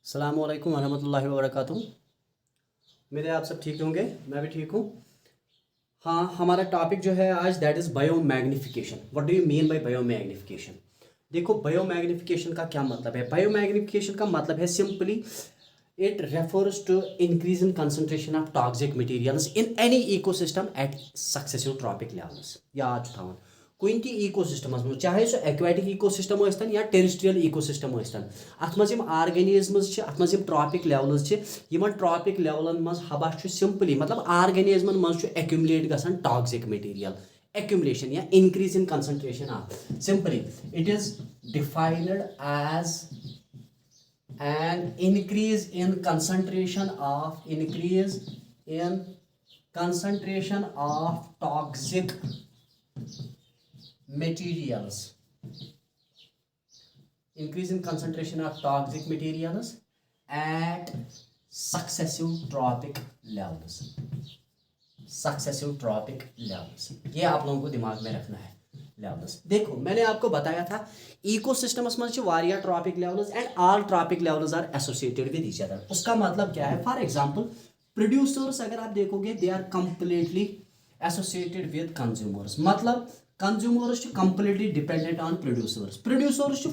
अस्सलाम वालेकुम वरहमतुल्लाहि वबरकातुहू। मेरे आप सब ठीक होंगे, मैं भी ठीक हूँ। हाँ, हमारा टॉपिक जो है आज that is bio magnification. What do you mean by bio magnification? देखो, बायो मैग्निफिकेशन का क्या मतलब है। बायो मैग्निफिकेशन का मतलब है simply it refers to increase in concentration of toxic materials in any ecosystem at successive trophic levels। याद थावन कुन ती इकोसिस्टमस मज, चाहे सो एक्वाटिक इकोसिस्टम यस्तन या टेरेस्ट्रियल इकोसिस्टम यस्तन, अत मज ऑर्गेनिजम्स छ, अत मज ट्रॉपिक लेवल्स छ। यमन ट्रॉपिक लेवलन मज हवा छ सिंपली मतलब ऑर्गेनिजमन मज छ एक्यूमुलेट गसन टॉक्सिक मटेरियल। एक्यूमुलेशन या increase in concentration of, simply it is defined as an increase in concentration of toxic materials, increase in concentration of toxic materials at successive trophic levels। ये आप लोगों को दिमाग में रखना है। लेवल्स देखो, मैंने आपको बताया था इकोसिस्टम्स में वारिया trophic levels and all trophic levels are associated with each other. उसका मतलब क्या है? फॉर एग्जांपल प्रोड्यूसर्स अगर आप देखोगे they are completely associated with consumers. मतलब consumers completely dependent on producers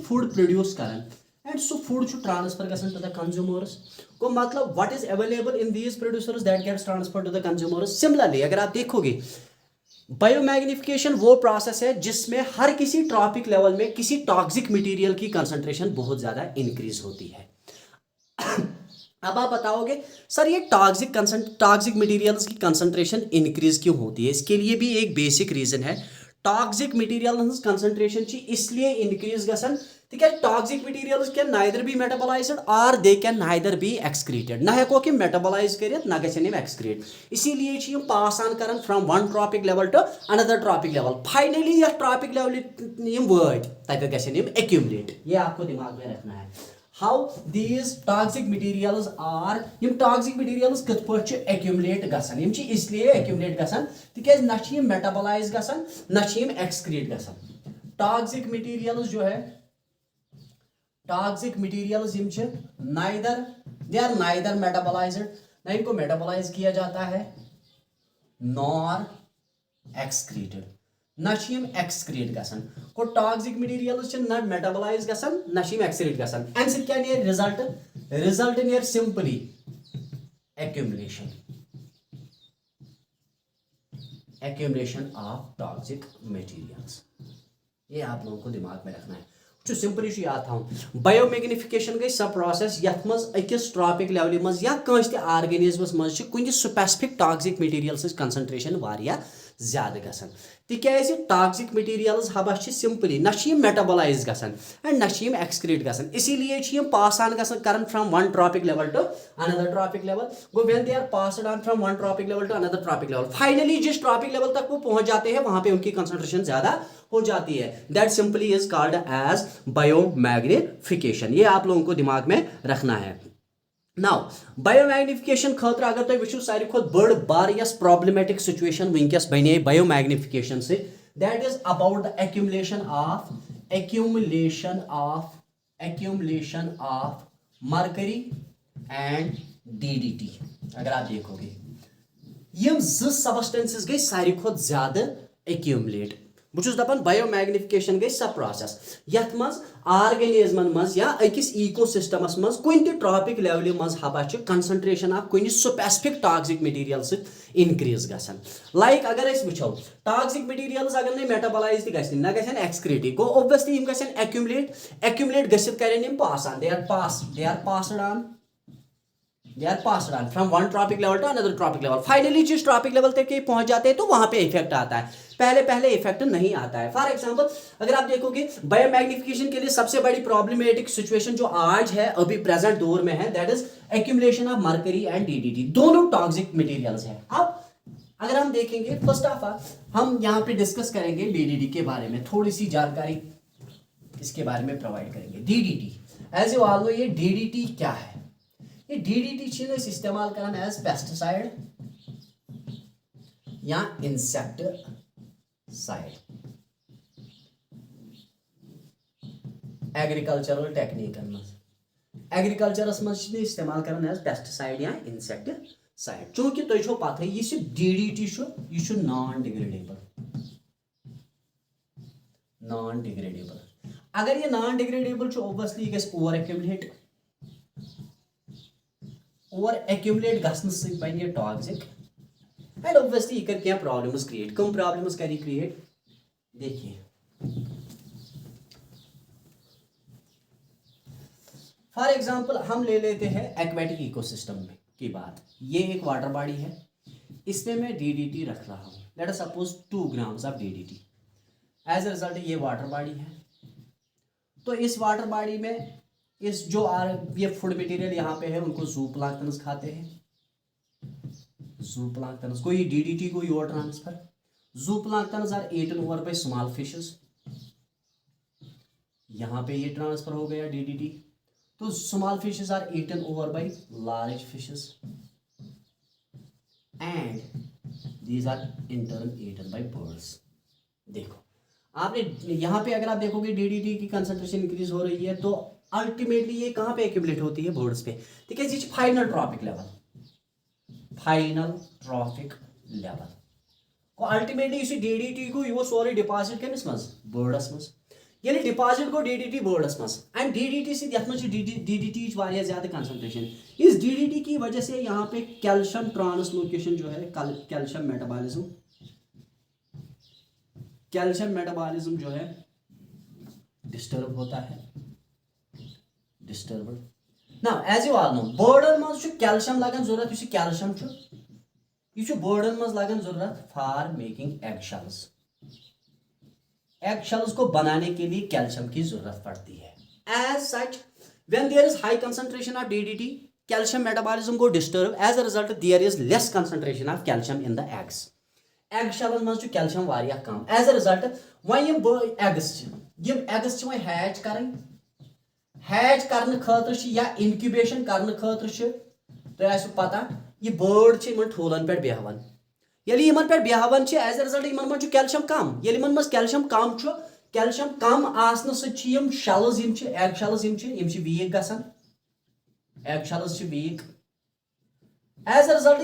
food produce करन एंड सो फूड ट्रांसफर गसन टू द कंज्यूमर्स को। मतलब what is available in these producers that gets transfer to the consumers. Similarly अगर आप देखोगे biomagnification वो process है जिसमें हर किसी ट्रॉपिक लेवल में किसी टॉक्सिक मटेरियल की कंसंट्रेशन बहुत ज्यादा इंक्रीज होती है। अब आप बताओगे सर ये टॉक्सिक मटेरियल्स की कंसंट्रेशन इंक्रीज क्यों होती है? इसके लिए भी एक बेसिक रीजन है। टॉक्सिक मटेरियल कंसंट्रेशन इसलिए इंक्रीज गसन तिक toxic materials can neither be metabolized और they can neither be excreted. ना हेको कि मेटाबोलाइज कर ना गम एक्सक्रीट, इसीलिए पास ऑन कर from one trophic level to another trophic level. Finally यह ट्रॉपिक लेवल वर्ड तक गम एक्यूमुलेट। ये आपको दिमाग में रखना है। How these toxic materials are, यम टॉक्सिक मटेरियल्स कत पट एक्यूमुलेट गसन, यम इसलिए एक्यूमुलेट गसन तिक ना मेटाबोलाइज गसन ना एक्सक्रीट गसन। टॉक्सिक मटेरियल्स जो है, toxic materials neither they are neither metabolized, ना इनको मेटाबोलाइज किया जाता है नॉर एक्सक्रीटेड, ना एक्सक्रीट गसन। को टॉक्सिक मटेरियल्स ना मेटाबोलाइज गसन ना एक्सक्रीट गसन। अम सत क्या नेर रिजल्ट? रिजल्ट नेर simply accumulation of toxic materials. ये आप लोगों को दिमाग में रखना है। सिंपली याद थी बायोमैग्निफिकेशन गई सब प्रोसेस यथ मज अकिस ट्रॉपिक लेवल मज या कंस ऑर्गेनिजमस मज कुछ स्पेसिफिक टॉक्सिक मटेरियल कंसंट्रेशन वारिया ज्यादा गसन। तिक्याज टॉक्सिक मटेरियल्स हवा सिंपली ना मेटाबोलाइज गसन एंड ना एक्सक्रीट गसन, इसीलिए पास ऑन गसन from one trophic level to another trophic level. गो when they are passed on from one trophic level to another trophic level, finally जिस ट्रॉपिक लेवल तक वो पहुंच जाते हैं वहां पे उनकी कंसंट्रेशन ज्यादा हो जाती है। That simply is called as biomagnification. ये आप लोगों को दिमाग में रखना है। नाउ बायोमैग्निफिकेशन खतर अगर तुम वो सारी खुद बड़ बार यस प्रॉब्लमेटिक सिचुएशन वनकस बने बायोमैग्निफिकेशन से, that is about the accumulation of mercury and DDT. अगर आप देखोगे यम सबस्टेंसेस गई सारी खुद ज्यादा एक्यूमुलेट। बहुत दपान बायोमैग्निफिकेशन गई सब प्रोसेस यथ मज ऑर्गेनिजमन मज या अकिस इकोसिस्टमस मज कुन ट्रॉपिक लेवल मज हवा कंसंट्रेशन ऑफ कुन स्पेसिफिक टॉक्सिक मटेरियल इंक्रीज गसन। लाइक अगर वो टॉक्सिक मटेरियल्स अगर नहीं मेटाबोलाइज ना गसन एक्सक्रीट, गो ओब्वियसली यम गसन एक्यूमुलेट गसित करें pass on, they are passed on from one trophic level to another trophic level. Finally जिस ट्रॉपिक लेवल तक पहुंच जाते हैं तो वहां पे इफेक्ट आता है, पहले इफेक्ट नहीं आता है। फॉर एग्जांपल अगर आप देखोगे बायोमैग्निफिकेशन के लिए सबसे बड़ी प्रॉब्लमेटिक सिचुएशन जो आज है अभी प्रेजेंट दौर में है, that is accumulation of mercury and DDT. दोनों टॉक्सिक मटेरियल्स हैं। अब अगर हम देखेंगे फर्स्ट ऑफ ऑल हम यहाँ पे डिस्कस करेंगे डीडीटी के बारे में, थोड़ी सी जानकारी इसके बारे में प्रोवाइड करेंगे। DDT as you all know, ये डीडीटी क्या है? ये डीडीटी इस्तेमाल करना एज पेस्टिसाइड या इंसेक्टिसाइड। एग्रीकल्चरल टेक्निकन एग्रीकल्चरस मज इस्तेमाल करन एज पेस्टिसाइड या इंसेक्टिसाइड चूंकि तुम छो पता यह DDT यह नॉन डिग्रेडेबल अगर ये नॉन डिग्रेडेबल ओबवियसली गस ओवर एक्यूमुलेट गसन से बन ये टॉक्सिक एंड ऑब्वियसली ये कर क्या प्रॉब्लम्स क्रिएट कम प्रॉब्लम्स करी क्रिएट देखिए फॉर एग्जांपल हम ले लेते हैं एक्वेटिक इकोसिस्टम में की बात। ये एक वाटर बॉडी है, इसमें मैं DDT रख रहा हूँ, let us suppose 2 grams of DDT। As a result ये वाटर बॉडी है, तो इस वाटर बॉडी में इस जो ये फूड मटेरियल यहाँ पे है उनको जूप्लांक्टन्स खाते हैं। जूप्लांक्टन्स को ये DDT को योर transfer, zooplanktons are eaten over by small fishes. यहाँ पे ये ट्रांसफर हो गया DDT, तो small fishes are eaten over by large fishes and these are in turn eaten by birds. देखो आपने यहाँ पे अगर आप देखोगे DDT की कंसंट्रेशन इंक्रीज हो रही है, तो अल्टीमेटली ये कहाँ पे एक्यूमुलेट होती है? बर्ड्स पे। ठीक है जी, फाइनल ट्रॉपिक लेवल को अल्टीमेटली इसी DDT को यो सोरे डिपॉजिट कमिस मज बर्ड्स मज, ये डिपॉजिट को DDT बर्ड्स मज एंड DDT से यथ मज DDT वारिया ज्यादा कंसंट्रेशन। इस DDT की वजह से यहाँ पे कैल्शियम ट्रांसलोकेशन जो है, कैल्शियम मेटाबॉलिज्म जो है डिस्टर्ब होता है। Now as you all know बर्डन मज कैल्शियम लगन जरूरत, इस कैल्शियम यह बर्डन मज लगन जरूरत फॉर मेकिंग एग शेल्स को बनाने के लिए कैल्शियम की जरूरत पड़ती है। As such when there is high concentration of DDT, calcium metabolism को disturb, as a result there is less concentration of calcium in the eggs. Egg शेलन मज कैल्शियम वारिया कम, एज अ रिजल्ट वन एग्स वन हैच करने खतर या इनक्यूबेशन करने खतर तो पता यह बर्ड इन ठूलन पे बेहवन, यदि इन पे बेहवन एज अ रिजल्ट इन मज कैल्शियम कम, ये इन मज कैल्शियम कम आसन सम शेल्स एग शेल्स वीक गसान, egg shells weak. As a result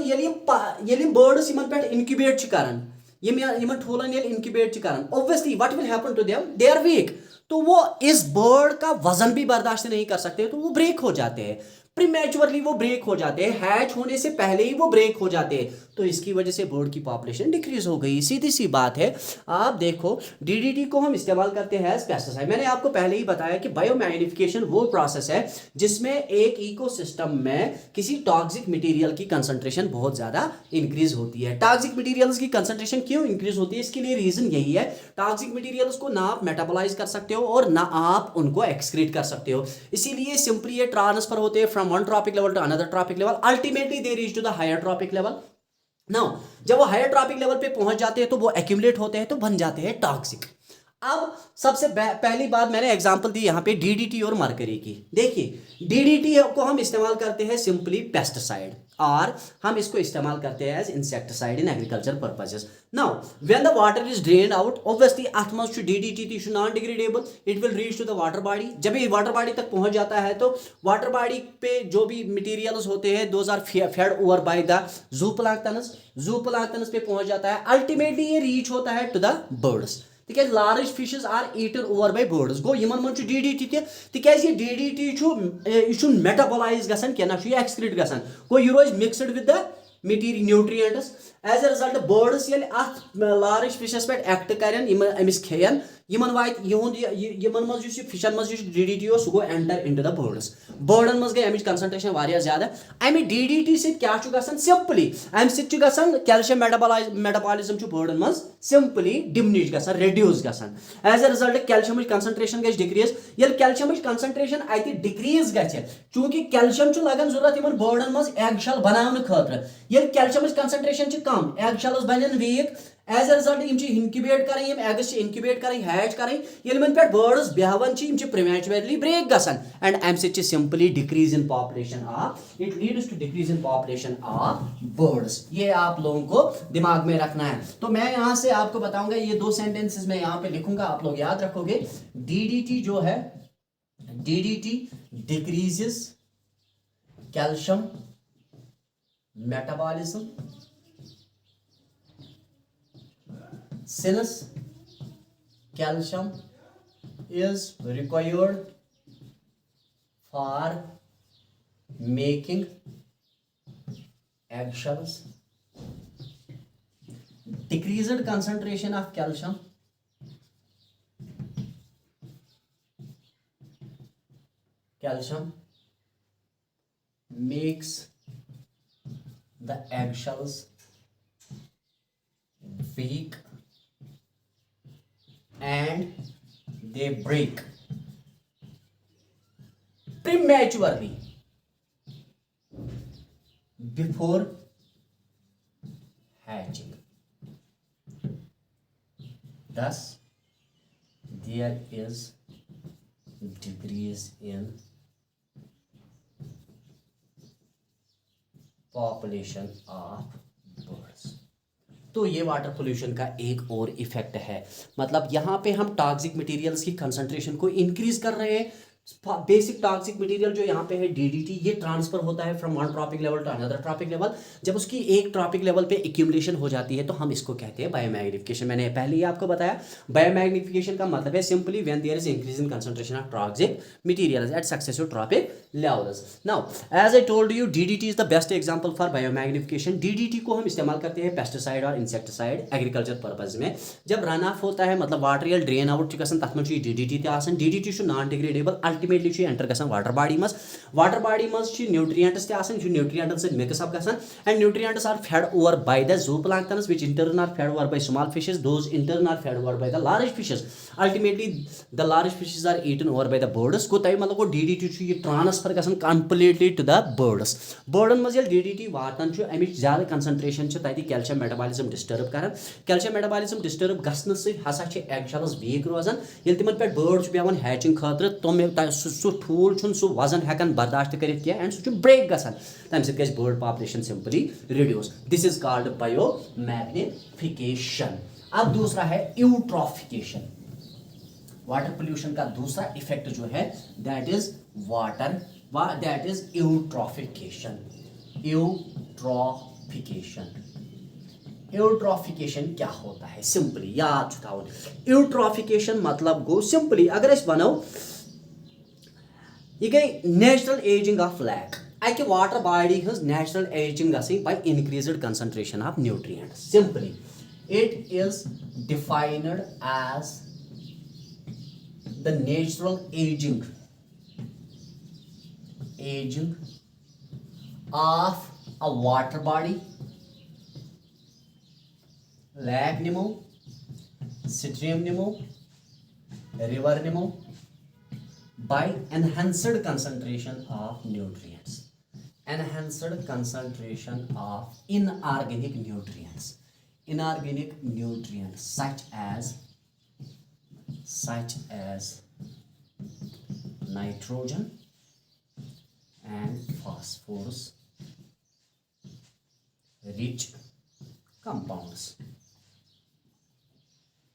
ये बर्ड्स इन पे इनक्यूबेट करान, इन ठूलन इनक्यूबेट करान, obviously what will happen to them, they are weak, तो वो इस बर्ड का वजन भी बर्दाश्त नहीं कर सकते, तो वो ब्रेक हो जाते हैं, प्रीमेच्योरली वो ब्रेक हो जाते हैं, हैच होने से पहले ही वो ब्रेक हो जाते हैं, तो इसकी वजह से बर्ड की पॉपुलेशन डिक्रीज हो गई। सीधी सी बात है। आप देखो DDT को हम इस्तेमाल करते हैं एज पेस्टिसाइड। मैंने आपको पहले ही बताया कि बायोमैग्निफिकेशन वो प्रोसेस है जिसमें एक इकोसिस्टम में किसी टॉक्सिक मटेरियल की कंसंट्रेशन बहुत ज्यादा इंक्रीज होती है। टॉक्सिक मटेरियल्स की कंसंट्रेशन क्यों इंक्रीज होती है? इसके लिए रीजन यही है, टॉक्सिक मटेरियल्स को ना आप मेटाबोलाइज कर सकते हो और ना आप उनको एक्सक्रीट कर सकते हो, इसीलिए सिंपली ये ट्रांसफर होते हैं from one trophic level to another trophic level, ultimately they reach to the higher trophic level. Now जब वो हायर ट्रॉपिक लेवल पे पहुंच जाते हैं तो वो एक्यूमुलेट होते हैं, तो बन जाते हैं टॉक्सिक। अब सबसे पहली बात मैंने एग्जांपल दी यहाँ पे DDT और मरकरी की। देखिए DDT को हम इस्तेमाल करते हैं सिंपली पेस्टिसाइड, और हम इसको इस्तेमाल करते हैं as insecticide in agriculture purposes. Now when the water is drained out, obviously अथ मज DDT non degradable, it will reach to the water body. जब ये वाटर बॉडी तक पहुंच जाता है तो वाटर बॉडी पे जो भी मटेरियल्स होते हैं those are fed over by the zooplanktons पे पहुंच जाता है, अल्टीमेटली ये रीच होता है टू द बर्ड्स। तिकाज large fishes are eaten over by birds, गो यमन मन DDT तिकाज ये DDT मेटाबोलाइज गसान क्या ना एक्सक्रीट गसान, गो यह रोज mixed with the nutrients. As a result birds ये अथ लार्ज फिशेस पे एक्ट करन, अमिस खेन, यमन वात यमन मज फिशन मज DDT सह गो एंटर इनटू द बर्ड्स, बर्डन मज गई अमिच कंसंट्रेशन वारिया ज्यादा। अमि DDT से क्या गसान सिंपली अमि सह गसान कैल्शियम मेटाबॉलिज्म बर्डन मज सिंपली डिमिनिश गसान, रेड्यूस गसान। As a result calcium concentration गई डिक्रीज, ये कैल्शियम कंसंट्रेशन अत डिक्रीज गि चूंकि कैल्शियम लगन जरूरत इन बर्डन मज एग शेल बनाने खतर, ये कैल्शियम कंसंट्रेशन कम, एग शेल्स बन weak. As a result incubate कर एग्स इनक्यूबेट कर हैच कर, पे बर्ड्स बेहवन प्रीमेच्योरली ब्रेक गसान एंड अमि सह simply decrease in population of, it leads to decrease in population of birds. ये आप लोगों को दिमाग में रखना है। तो मैं यहाँ से आपको बताऊंगा, ये 2 सेंटेंसेस मैं यहाँ पे लिखूंगा, आप लोग याद रखोगे। DDT जो है, DDT decreases calcium metabolism, since calcium is required for making eggshells, decreased concentration of calcium makes the eggshells weak and they break prematurely before hatching. Thus, there is decrease in population of birds. तो ये water pollution का एक और effect है, मतलब यहाँ पे हम टॉक्सिक मटेरियल्स की कंसंट्रेशन को इंक्रीज कर रहे हैं। बेसिक टॉक्सिक मटेरियल जो यहाँ पे है डीडीटी, ये ट्रांसफर होता है from one trophic level to another trophic level. जब उसकी एक ट्रॉपिक लेवल पे एक्यूमुलेशन हो जाती है तो हम इसको कहते हैं बायोमैग्निफिकेशन। मैंने पहले ही आपको बताया बायोमैग्निफिकेशन का मतलब है simply when there is increase in concentration of toxic materials at successive trophic levels. Now as I told you DDT is the best example for biomagnification. DDT को हम इस्तेमाल करते हैं पेस्टिसाइड और इंसेक्टिसाइड एग्रीकल्चर पर्पज में। जब run of होता है मतलब वाटर या ड्रेन आउट तथ में DDT DDT non degradable ultimately enter गसान वाटर बॉडी मज न्यूट्रिएंट्स न्यूट्रिएंटन से मिक्स अप गसान and nutrients are fed over by the zooplanktons which in turn are fed over by small fishes, those in turn are fed over by the large fishes. Ultimately the large fishes are eaten over by the birds. को तय मतलब को DDT ये transfer गसान completely to the birds. बर्डन मज DDT वातान अमिच ज्यादा concentration तथि calcium metabolism disturb कर। कैल्शियम मेटाबॉलिज्म डिस्टर्ब गसन हसा एगशेल्स वीक रोजान। ये तिमन पे बर्ड बेवन हैचिंग खतर तुम ठूल सह वजन हेकान बर्दाश्त कर एंड सह ब्रेक गसान, तम सत गई bird population simply reduce. This is called biomagnification. अब दूसरा है यूट्रॉफिकेशन। वाटर पोल्यूशन का दूसरा इफेक्ट जो है that is that is eutrophication. Eutrophication क्या होता है सिंपली याद थो। यूट्रॉफिकेशन मतलब गो सिंपली अगर वनो यह गई नेचुरल एजिंग ऑफ लैक। अकि वाटर बॉडी हज natural ageing by increased concentration of nutrients. Simply it is defined as the natural ageing of a water body, lake निमो, स्ट्रीम निमो, रिवर निमो by enhanced concentration of nutrients, enhanced concentration of inorganic nutrients such as nitrogen and phosphorus rich compounds.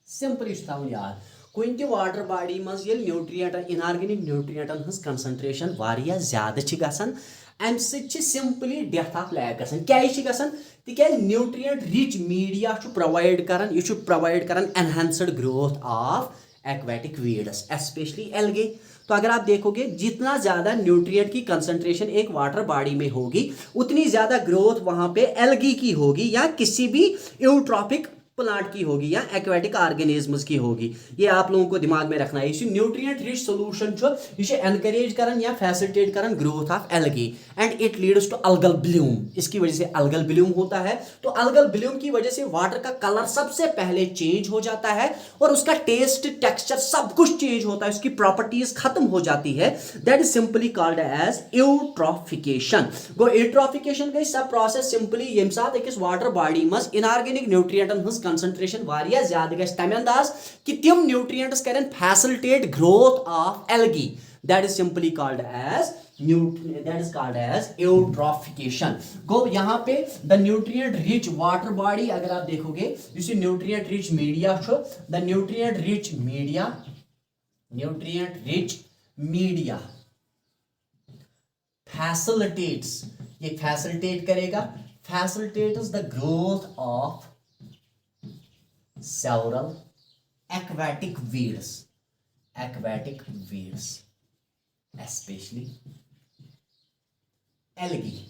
Simply याद कुन water body मज न्यूट्रिएंटन inorganic न्यूट्रिएंटन हज concentration वारिया ज्यादा गसान अम simply death of lack गसान। क्या गसान तिक्याज न्यूट्रिएंट रिच मीडिया प्रोवाइड करान, यह प्रोवाइड करान enhanced growth of aquatic weeds especially algae. तो अगर आप देखोगे जितना ज्यादा न्यूट्रिएंट की कंसंट्रेशन एक वाटर बॉडी में होगी उतनी ज्यादा ग्रोथ वहां पे एल्गी की होगी या किसी भी यूट्रॉपिक प्लांट की होगी या एक्वेटिक ऑर्गेनिजम्स की होगी। ये आप लोगों को दिमाग में रखना है। ये न्यूट्रिएंट रिच सोल्यूशन एनकरेज करन या फैसिलिटेट करन growth of algae and it leads to algal bloom. इसकी वजह से अल्गल ब्लूम होता है। तो अल्गल ब्लूम की वजह से वाटर का कलर सबसे पहले चेंज हो जाता है और उसका टेस्ट टेक्सचर सब कुछ चेंज होता है, उसकी प्रॉपर्टीज खत्म हो जाती है। That is simply called as eutrophication. गो यूट्रॉफिकेशन गई सब प्रोसेस सिंपली यम साथ अकिस वाटर बॉडी मज इनऑर्गेनिक न्यूट्रिएंटन कंसंट्रेशन वारिया ज्यादा गस तम अंदाज कि तिम न्यूट्रिएंट्स करें facilitate growth of algae. That is simply called as eutrophication. गो यहाँ पे the nutrient rich water body अगर आप देखोगे इस nutrient rich media the nutrient rich media facilitates, ये फैसिलिटेट करेगा, facilitates the growth of several aquatic weeds, aquatic weeds, especially algae,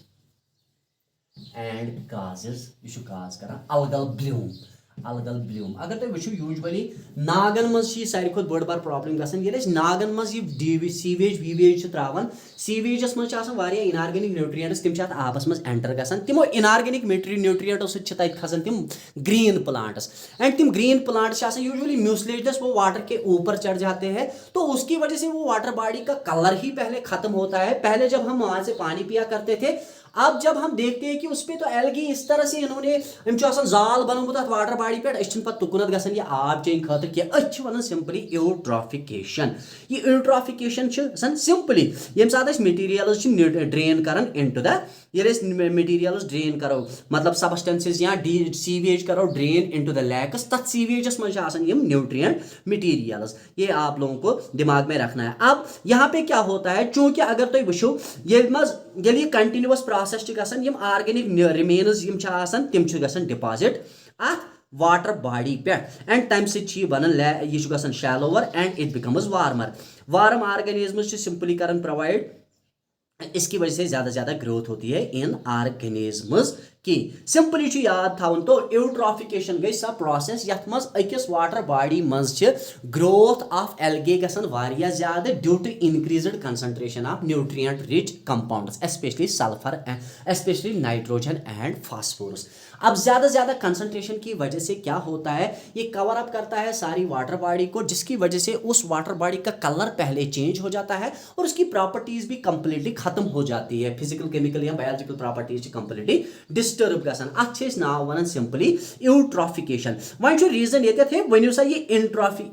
and causes, you should cause करा algal bloom, algal bloom. अगर तुम वुचो usually नागन मज सारी खुद बड़ बार प्रॉब्लम गसन ये नागन मज ये सीवेज वीवेज त्रावन सीवेजस मज इनऑर्गेनिक न्यूट्रिएंट्स तिम आपस मज एंटर गसन तिमो इनऑर्गेनिक न्यूट्रिएंट्स सत खसन तिम ग्रीन प्लांट्स एंड तिम ग्रीन प्लांट्स यूजुअली म्यूसलेटस वो वाटर के ऊपर चढ़ जाते हैं तो उसकी वजह से वो वाटर बॉडी का कलर ही पहले खत्म होता है। पहले जब हम वहां से पानी पिया करते थे, अब जब हम देखते हैं कि उस पर तो एल्गी इस तरह से इन्होंने जाल बनोमुत वाटर बॉडी पे पे तुकुनत गसन ये आब चेन खतर कि वन सिंपली यूट्रॉफिकेशन। ये यूट्रॉफिकेशन सिंपली ये सात मटीरियल्स ड्रेन कर इनटू द ये मटीरियल्स ड्रेन करो मतलब सबस्टेंसेस या सीवेज करो ड्रेन इनटू द लैक्स तथ सीवेजस मज न्यूट्रिएंट मटीरियल्स। ये आप लोगों को दिमाग में रखना है। अब यहाँ पे क्या होता है, चूंकि अगर तुम वुचो ये कंटिन्यूअस प्रोसेस ऑर्गेनिक रिमेन्स तिम डिपॉजिट अत वाटर बॉडी पे एंड तम सह shallower and it becomes warmer. Warm organisms simply कर प्रोवाइड, इसकी वजह से ज्यादा ग्रोथ होती है इन ऑर्गेनिजम्स की। सिंपली याद थावन तो यूट्रॉफिकेशन गई सह प्रोसेस यथ मज अकिस वाटर बॉडी मज ग्रोथ ऑफ एल्गे गसन वारिया ज्यादा due to increased concentration of nutrient rich compounds specially sulphur specially nitrogen and phosphorus. अब ज्यादा कंसंट्रेशन की वजह से क्या होता है, ये कवर अप करता है सारी वाटर बॉडी को, जिसकी वजह से उस वाटर बॉडी का कलर पहले चेंज हो जाता है और उसकी प्रॉपर्टीज भी कंप्लीटली खत्म हो जाती है। फिजिकल केमिकल या बायोलॉजिकल प्रॉपर्टीज कंप्लीटली डिस्टर्ब गसन। अत नाव वन सिंपली यूट्रॉफिकेशन। वन रीजन ये थे वनु सा ये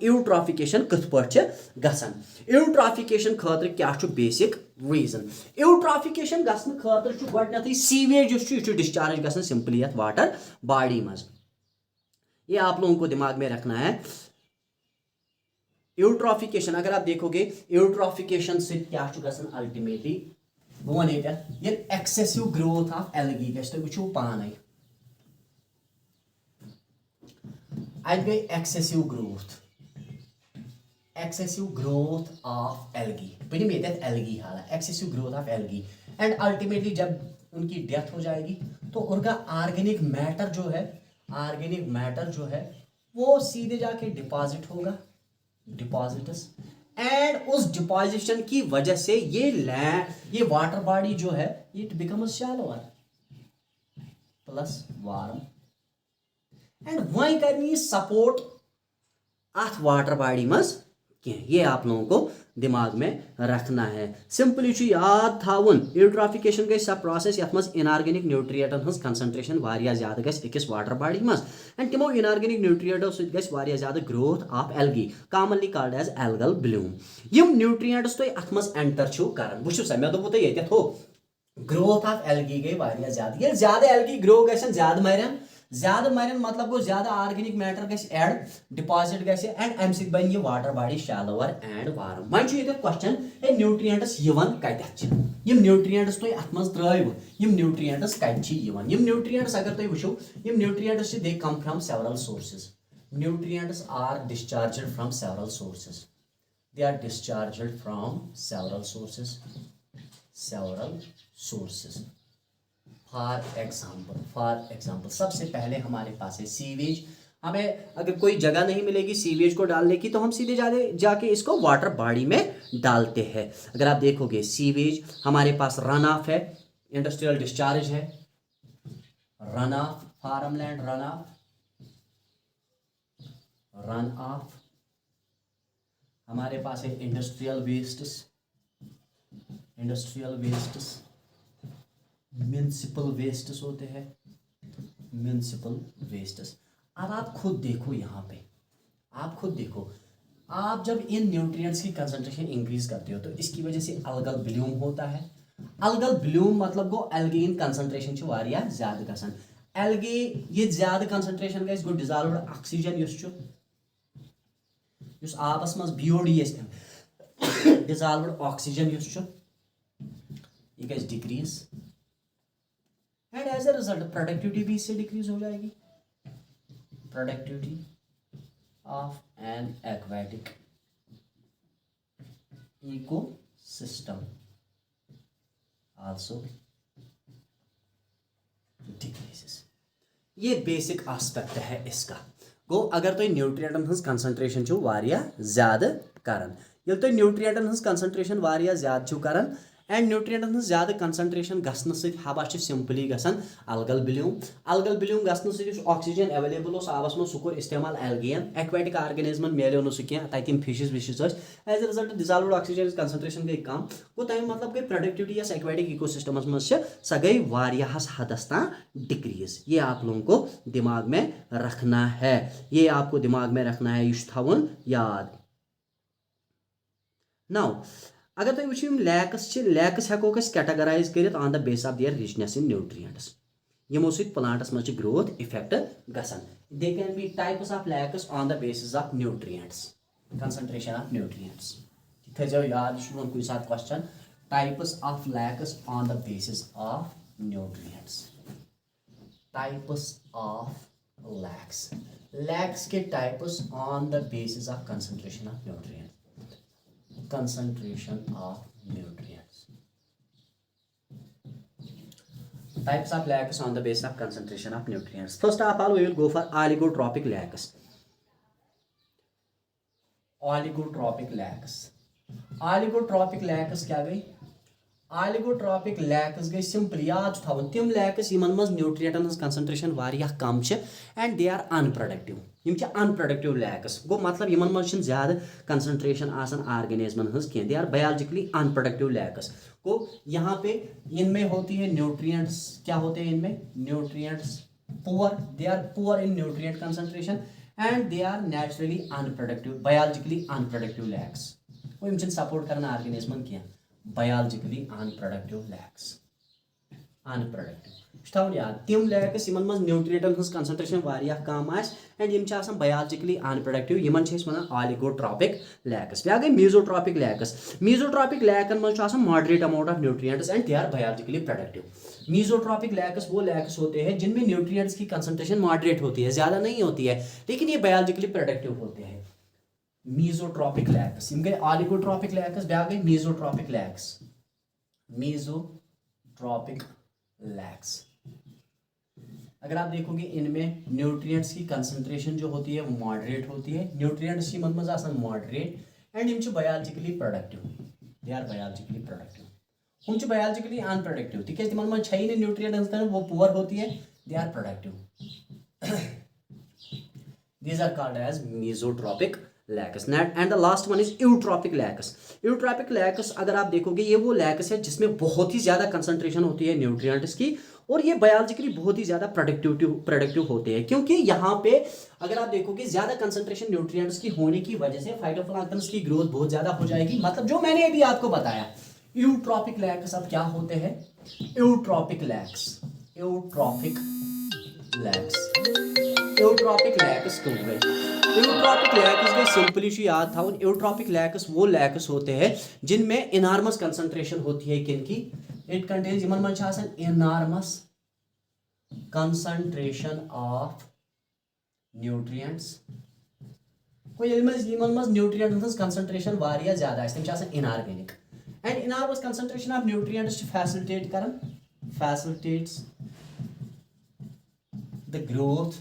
यूट्रॉफिकेशन कथ पे गसन। यूट्रॉफिकेशन खतर क्या बेसिक रीजन। यूट्रॉफिकेशन गसन खतर गोडनथी सीवेज डिस्चार्ज गसन सिंपली यथ वाटर बॉडी मज। ये आप लोगों को दिमाग में रखना है। यूट्रॉफिकेशन अगर आप देखोगे यूट्रॉफिकेशन से क्या अल्टीमेटली वन ये एक्सेसिव ग्रोथ ऑफ एल्गी वो पान गई एक्सेसिव ग्रोथ ऑफ एल्गी बन एल्गी हाला excessive growth of algae and ultimately जब उनकी डेथ हो जाएगी तो उनका ऑर्गेनिक मैटर जो है वो सीधे जाके डिपॉजिट होगा डिपॉजिट्स एंड उस डिपॉजिशन की वजह से ये वाटर बॉडी जो है it becomes shallower plus warm and वही करनी सपोर्ट अथ वाटर बॉडी मज ये आप लोगों को दिमाग में रखना है। सिंपली याद थावन यूट्रॉफिकेशन गई सब प्रोसेस यथ मज इनऑर्गेनिक न्यूट्रिएंटन हज कंसंट्रेशन वारिया ज्यादा गस अकिस वाटर बॉडी मज एंड तिमो इनऑर्गेनिक न्यूट्रिएंटो सहित गस वारिया ज्यादा growth of algae commonly called as algal bloom. यम न्यूट्रिएंट्स तो अथ मज एंटर छो करन बुझो सा मे दोपो तो ये हो ग्रोथ ऑफ एल्गी गई वारिया ज्यादा ये ज्यादा एल्गी ग्रो गसन ज्यादा मरन मतलब गो ज्यादा ऑर्गेनिक मैटर गस ऐड डिपॉजिट गस एंड अम सहित बन ये water body shallower and warm. वन ये क्वेश्चन ए न्यूट्रिएंट्स कत यम न्यूट्रिएंट्स तुम अत मज त्रव यम न्यूट्रिएंट्स कत यम न्यूट्रिएंट्स अगर तुम वुचो यम nutrients they come from several sources. Nutrients are discharged from several sources they are discharged from several sources. For example सबसे पहले हमारे पास है सीवेज। हमें अगर कोई जगह नहीं मिलेगी सीवेज को डालने की तो हम सीधे जाके इसको वाटर बॉडी में डालते हैं। अगर आप देखोगे सीवेज हमारे पास रन ऑफ है, इंडस्ट्रियल डिस्चार्ज है, run of farmland run of हमारे पास है इंडस्ट्रियल वेस्ट्स म्युनिसिपल वेस्ट्स होते हैं म्युनिसिपल वेस्ट्स। अब आप खुद देखो यहाँ पे आप जब इन न्यूट्रिएंट्स की कंसंट्रेशन इंक्रीज करते हो तो इसकी वजह से अलगल ब्लूम होता है। अलगल ब्लूम मतलब गो एल्गेन कंसंट्रेशन वारिया ज्यादा गसन। एल्गे ये ज्यादा कंसंट्रेशन गो डिजॉल्व्ड ऑक्सीजन युस आपस मज BOD डिजॉल्व्ड ऑक्सीजन ये गई decrease and as a result productivity भी इससे डिक्रीज हो जाएगी। Productivity of an aquatic ecosystem also decreases. ये बेसिक एस्पेक्ट है इसका। गो अगर तुम न्यूट्रिएंटन हंस कंसंट्रेशन छो वारिया ज्यादा करन, ये तुम न्यूट्रिएंटन हंस कंसंट्रेशन वारिया ज्यादा छो करन एंड न्यूट्रिएंटन हंस ज्यादा कंसंट्रेशन गसन सहित हवा सिंपली गसन अलगल बिल्यूम गसन सहित ऑक्सीजन अवेलेबल आबस में सह इस्तेमाल एल्गियन एक्वेटिक ऑर्गेनिज्मन मिलो न सह तम फिशेस विशेस as a result dissolved oxygen concentration गई कम। गो तमें मतलब गई प्रोडक्टिविटी यस एक्वेटिक इकोसिस्टमस मज सह गई वारियाहस हदस तां डिक्रीज। ये आप लोगों को दिमाग में रखना है, ये आपको दिमाग में रखना है, यह थवन याद। नाउ अगर तुम वो लैक्स हेको कैटेगराइज कर on the base of their richness in nutrients, यमो सहित प्लांटस मज ग्रोथ इफेक्ट गसन। They can be types of lakes on the basis of nutrients, concentration of nutrients. थो याद कुछ साथ question, types of lakes on the basis of nutrients. Types of lakes के types on the basis of concentration of nutrients. Concentration of nutrients. Types of lacks on the basis of concentration of nutrients. First of all, we will go for oligotropic lacks. Oligotropic lacks क्या गई? Oligotropic lacks गई simply याद थवन तिम lakes यमन मज न्यूट्रिएंटन concentration वारिया कम एंड दे आर अनप्रोडक्टिव। यम अनप्रोडक्टिव लैक्स गो मतलब यमन मज ज्यादा कंसंट्रेशन आसान ऑर्गेनिज्मन हज कह, they are biologically unproductive lakes. गो यहाँ पे इनमें होती है न्यूट्रिएंट्स, क्या होते हैं इनमें nutrients poor, they are poor in nutrient concentration and they are naturally unproductive, biologically unproductive lakes. वो इम सपोर्ट करना ऑर्गेनिज्मन कह, बायोलॉजिकली अनप्रोडक्टिव लैक्स, अनप्रोडक्टिव याद तिम लैक्स यमन मज न्यूट्रिएंटन हंस कंसंट्रेशन वारिया कम एंड यम बायोलॉजिकली अनप्रोडक्टिव, यमन वन ऑलिगोट्रॉपिक लैक्स। ब्या गई मीजोट्रॉपिक लैक्स। मीजोट्रॉपिक लैकन मज moderate amount of nutrients and they are biologically productive. Mesotrophic lakes वो लैक्स होते हैं जिनमें न्यूट्रिएंट्स की कंसंट्रेशन मॉडरेट होती है, ज्यादा नहीं होती है, लेकिन ये बायोलॉजिकली प्रोडक्टिव होते हैं। मीजोट्रॉपिक लैक्स इम गए ऑलिगोट्रॉपिक लैक्स, ब्या गई मीजोट्रॉपिक लैक्स। मीजोट्रॉपिक लैक्स अगर आप देखोगे इनमें न्यूट्रिएंट्स की कंसंट्रेशन जो होती है वो मॉडरेट होती है, न्यूट्रिएंट्स की मन मज मॉडरेट एंड इम biologically productive, they are biologically productive. हम बायोलॉजिकली अनप्रोडक्टिव तिक तिम मज न्यूट्रिएंट्स वो पुअर होती है, they are productive. These are called as mesotrophic lakes. And the last one is eutrophic lakes. Eutrophic lakes अगर आप देखोगे ये वो लैक्स है जिसमें बहुत ही ज्यादा कंसंट्रेशन होती है न्यूट्रिएंट्स की और ये बायोलॉजिकली बहुत ही ज्यादा प्रोडक्टिव होते हैं, क्योंकि यहाँ पे अगर आप देखोगे ज्यादा कंसंट्रेशन न्यूट्रिएंट्स की होने की वजह से फाइटोप्लैंक्टन्स की ग्रोथ बहुत ज्यादा हो जाएगी। मतलब जो मैंने अभी आपको बताया यूट्रॉपिक लैक्स अब क्या होते हैं, यूट्रॉपिक लैक्स क्यों गए? यूट्रॉपिक लैक्स गई सिंपली याद था, यूट्रॉपिक लैक्स वो लैक्स होते हैं जिनमें इनॉर्मस कंसंट्रेशन होती है किनकी, इट कंटेन्स यमन मन इनॉर्मस कंसंट्रेशन ऑफ न्यूट्रिएंट्स। यमन मज न्यूट्रिएंट्स कंसंट्रेशन वारिया ज्यादा तम inorganic and enormous concentration of nutrients facilitate करन, facilitates the growth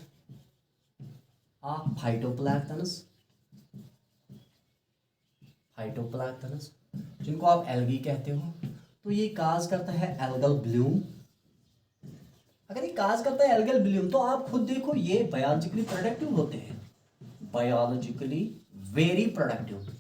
of phytoplanktons जिनको आप एल्गी कहते हो। तो ये काज करता है एल्गल ब्लूम। अगर ये काज करता है एल्गल ब्लूम तो आप खुद देखो ये बायोलॉजिकली प्रोडक्टिव होते हैं, biologically very productive.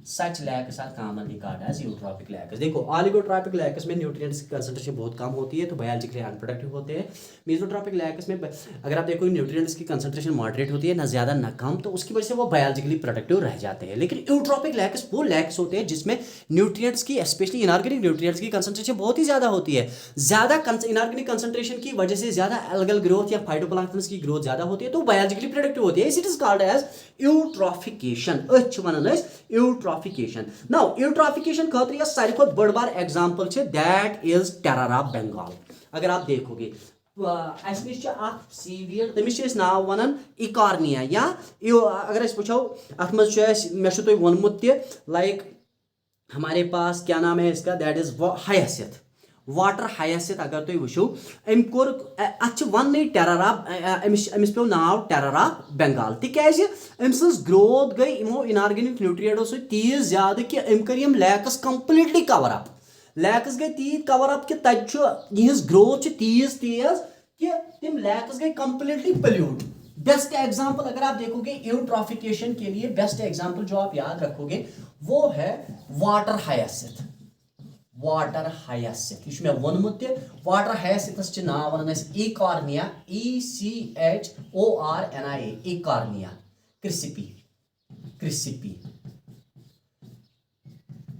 Such lacks are commonly called as eutropic lacks. देखो ऑलिगोट्रॉपिक लैक्स में न्यूट्रिएंट्स की कंसंट्रेशन बहुत कम होती है तो बायोलॉजिकली अनप्रोडक्टिव होते हैं। मीजोट्रॉपिक लैक्स में अगर आप देखो न्यूट्रिएंट्स की कंसंट्रेशन मॉडरेट होती है, ना ज्यादा ना कम, तो उसकी वजह से वो बायोलॉजिकली प्रोडक्टिव रह जाते हैं। लेकिन यूट्रॉपिक लैक्स वो लैक्स होते हैं जिसमें न्यूट्रिएंट्स की स्पेशली इनऑर्गेनिक न्यूट्रिएंट्स की कंसंट्रेशन बहुत ही ज्यादा होती है। ज्यादा इनऑर्गेनिक कंसंट्रेशन की वजह से ज्यादा एल्गल ग्रोथ या फाइटोप्लैंक्टन्स की ग्रोथ ज्यादा होती है तो बायोलॉजिकली प्रोडक्टिव होती है। It is called as eutrophication. Eutrophication eutrophication now eutrophication खतर यह सारी खुद बड़ बार example that is terror of Bengal अगर आप देखोगे सीवियर तमिस नाव वन इकॉर्निया या अगर वो अत मे तुम वोनमुत लाइक हमारे पास क्या नाम है इसका दैट इज हयासिथ वाटर हयासिथ अगर तुम वो अम कोर अत वन टेरर ऑफ अमिस पे नाव टेरर ऑफ बंगाल तिकाज अम सज ग्रोथ गई इमो इनऑर्गेनिक न्यूट्रिएंटो तीज ज्यादा कि अम कर lakhs completely cover up lakhs गई तीज कवर अप कि तहज ग्रोथ तीज तेज कि तम लैक्स गई कंप्लीटली पोल्यूट बेस्ट एग्जांपल अगर आप देखोगे यूट्रॉफिकेशन के लिए बेस्ट एग्जांपल जो आप याद रखोगे वो है वाटर हयासिथ यह मे वोनमुत वाटर हयासिथस नाव वन Eichhornia ECHORNIA Eichhornia क्रिसिपी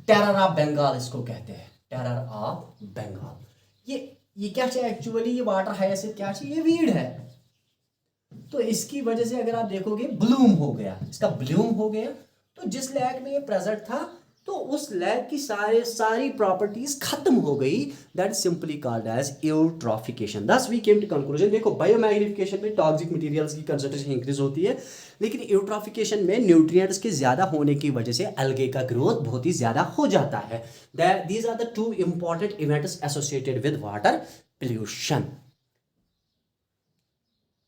terror of Bengal इसको कहते हैं टेरर ऑफ बंगाल ये क्या है एक्चुअली ये वाटर हयासिथ क्या है ये वीड है तो इसकी वजह से अगर आप देखोगे ब्लूम हो गया इसका ब्लूम हो गया तो जिस लैक में ये प्रेजेंट था तो उस लैक की सारी प्रॉपर्टीज खत्म हो गई that is simply called as eutrophication thus we came to conclusion देखो बायोमैग्निफिकेशन में टॉक्सिक मटेरियल्स की कंसंट्रेशन इंक्रीज होती है लेकिन यूट्रॉफिकेशन में न्यूट्रिएंट्स के ज्यादा होने की वजह से एल्गे का ग्रोथ बहुत ही ज्यादा हो जाता है these are the two important events associated with water pollution